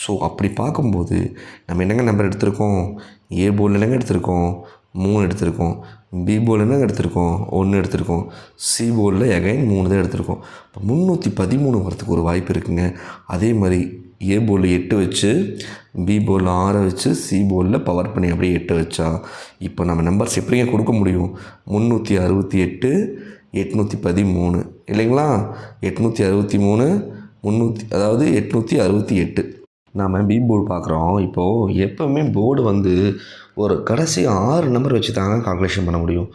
So அப்படி பார்க்கும்போது நம்ம என்னங்க நம்பர் எடுத்திருக்கோம், ஏ போர்டில் என்னங்க எடுத்திருக்கோம் 3 எடுத்திருக்கோம், பி போர்டில் என்னங்க எடுத்திருக்கோம் 1 எடுத்திருக்கோம், சி போர்டில் எகைன் 3 தான் எடுத்திருக்கோம். இப்போ 313 வரத்துக்கு ஒரு வாய்ப்பு இருக்குங்க. அதே மாதிரி ஏ போர்டில் 8 வச்சு, பி போர்டில் 6 வச்சு, சி போர்டில் பவர் பண்ணி அப்படியே 8 வச்சா இப்போ நம்ம நம்பர்ஸ் எப்படிங்க கொடுக்க முடியும்? 368 813 இல்லைங்களா? 863 300 அதாவது 868. நாம் பி போர்டு பார்க்குறோம். இப்போது எப்போவுமே போர்டு வந்து ஒரு கடைசி 6 நம்பர் வச்சு தாங்க கால்குலேஷன் பண்ண முடியும்.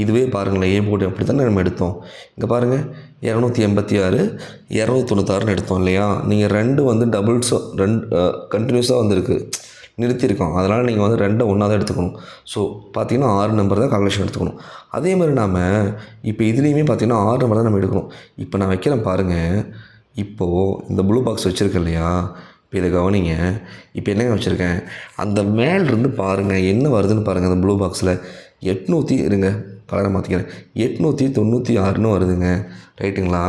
இதுவே பாருங்களேன், ஏ போர்டு அப்படி தானே நம்ம எடுத்தோம். இங்கே பாருங்கள் 286 296ன்னு எடுத்தோம் இல்லையா? நீங்கள் 2 வந்து டபுள்ஸோ 2 கண்டினியூஸாக வந்துருக்கு நிறுத்தியிருக்கோம். அதனால் நீங்கள் வந்து 2 ஒன்றா தான் எடுத்துக்கணும். ஸோ பார்த்தீங்கன்னா 6 நம்பர் தான் கால்குலேஷன் எடுத்துக்கணும். அதே மாதிரி நாம் இப்போ இதுலேயுமே பார்த்தீங்கன்னா 6 நம்பர் தான் நம்ம எடுக்கணும். இப்போ நான் வைக்கிறேன் பாருங்கள். இப்போது இந்த ப்ளூ பாக்ஸ் வச்சுருக்கேன் இல்லையா? இப்போ இதை கவனிங்க. இப்போ என்னங்க வச்சுருக்கேன், அந்த மேலிருந்து பாருங்கள் என்ன வருதுன்னு பாருங்கள். அந்த ப்ளூ பாக்ஸில் 800 இருங்க கலரை மாற்றிக்கிறேன் 896ன்னு வருதுங்க. ரைட்டுங்களா?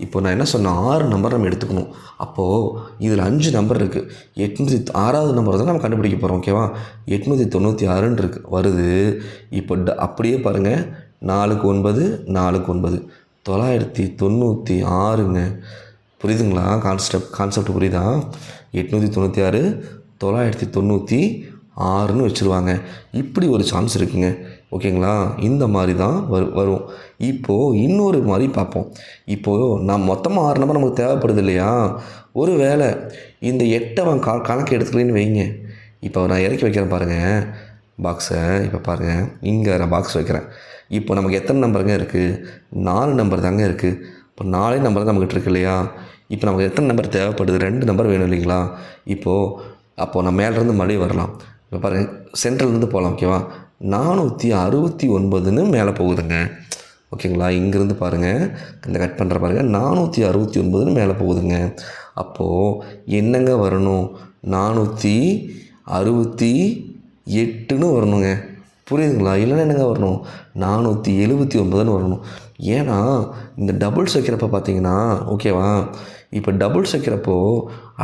இப்போ நான் என்ன சொன்னேன், 6 நம்பர் நம்ம எடுத்துக்கணும். அப்போது இதில் 5 நம்பர் இருக்குது. 6வது நம்பர் தான் நம்ம கண்டுபிடிக்க போகிறோம். ஓகேவா? 896ன்னு இருக்குது வருது. இப்போ அப்படியே பாருங்கள் 4க்கு 9 4க்கு 9 996ங்க. புரியுதுங்களா? கான்செப்ட் புரியுதா? 896 996ன்னு வச்சுருவாங்க. இப்படி ஒரு சான்ஸ் இருக்குங்க. ஓகேங்களா? இந்த மாதிரி தான் வரும். இப்போது இன்னொரு மாதிரி பார்ப்போம். இப்போது நான் மொத்தமாக 6 நம்பர் நமக்கு தேவைப்படுது இல்லையா? ஒரு வேளை இந்த 8 அவன் கணக்கு எடுத்துக்கலன்னு வைங்க. இப்போ நான் இறக்கி வைக்கிறேன் பாருங்கள் பாக்ஸை. இப்போ பாருங்கள், இங்கே நான் பாக்ஸ் வைக்கிறேன். இப்போ நமக்கு எத்தனை நம்பருங்க இருக்குது? 4 நம்பர் தாங்க இருக்குது. இப்போ 4 நம்பர் தான் நம்மக்கிட்ட இருக்கு இல்லையா? இப்போ நமக்கு எத்தனை நம்பர் தேவைப்படுது? 2 நம்பர் வேணும் இல்லைங்களா? அப்போது நான் மேலேருந்து மறுபடியும் வரலாம். இப்போ பாருங்கள், சென்ட்ரல்லேருந்து போகலாம். ஓகேவா? 469ன்னு மேலே போகுதுங்க. ஓகேங்களா? இங்கேருந்து பாருங்கள், இந்த கட் பண்ணுற பாருங்கள் 469ன்னு மேலே போகுதுங்க. அப்போது என்னங்க வரணும்? 468ன்னு வரணுங்க. புரியுதுங்களா? இல்லைன்னா என்னங்க வரணும்? 479ன்னு வரணும். ஏன்னா இந்த டபுள்ஸ் வைக்கிறப்ப பார்த்தீங்கன்னா, ஓகேவா, இப்போ டபுள்ஸ் வைக்கிறப்போ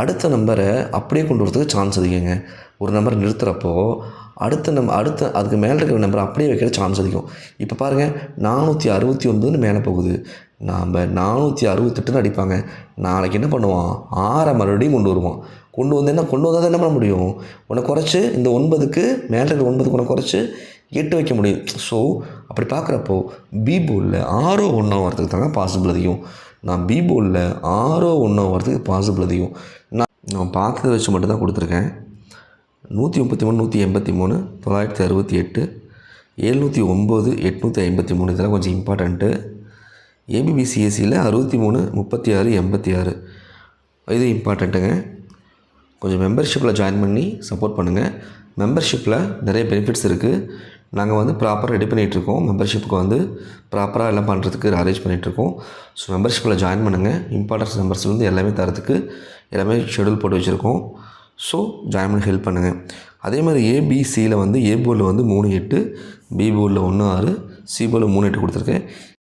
அடுத்த நம்பரை அப்படியே கொண்டு வரதுக்கு சான்ஸ் அதிகங்க. ஒரு நம்பரை நிறுத்துகிறப்போ அடுத்த அதுக்கு மேலே இருக்கிற நம்பரை அப்படியே வைக்கிற சான்ஸ் அதிகம். இப்போ பாருங்கள் 469ன்னு மேலே போகுது. நாம் 468ன்னு அடிப்பாங்க. நாளைக்கு என்ன பண்ணுவான்? 6 மறுபடியும் கொண்டு வருவான். கொண்டு வந்தால் என்ன பண்ண முடியும்? உன்னை குறைச்சி இந்த 9க்கு மேலே இருக்கிற 9க்கு உன்னை குறைச்சி 8 வைக்க முடியும். ஸோ அப்படி பார்க்குறப்போ பி போர்டில் 6 1 வரதுக்கு தாங்க பாசிபிள் அதிகம். நான் பி போர்டில் 6 1 வரதுக்கு பாசிபிள் அதிகம். நான் பார்த்ததை வச்சு மட்டும்தான் கொடுத்துருக்கேன். 133 183 968 709 853 இதெல்லாம் கொஞ்சம் இம்பார்ட்டண்ட்டு. ஏபிபிசிஎஸ்சியில் 63 36 86 இது இம்பார்ட்டண்ட்டுங்க. கொஞ்சம் மெம்பர்ஷிப்பில் ஜாயின் பண்ணி சப்போர்ட் பண்ணுங்கள். மெம்பர்ஷிப்பில் நிறைய பெனிஃபிட்ஸ் இருக்குது. நாங்கள் வந்து ப்ராப்பராக ரெடி பண்ணிகிட்ருக்கோம். மெம்பர்ஷிப்புக்கு வந்து ப்ராப்பராக எல்லாம் பண்ணுறதுக்கு அரேஞ்ச் பண்ணிகிட்ருக்கோம். ஸோ மெம்பர்ஷிப்பில் ஜாயின் பண்ணுங்கள். இம்பார்ட்டன்ஸ் நம்பர்ஸ்லேருந்து எல்லாமே தரத்துக்கு எல்லாமே ஷெடியூல் போட்டு வச்சுருக்கோம். ஸோ ஜாயின் பண்ணி ஹெல்ப் பண்ணுங்கள். அதே மாதிரி ஏபிசியில் வந்து ஏ போர்டில் வந்து 3 8, பி போர்டில் 1 6, சி போர்டில் 3 8 கொடுத்துருக்கேன்.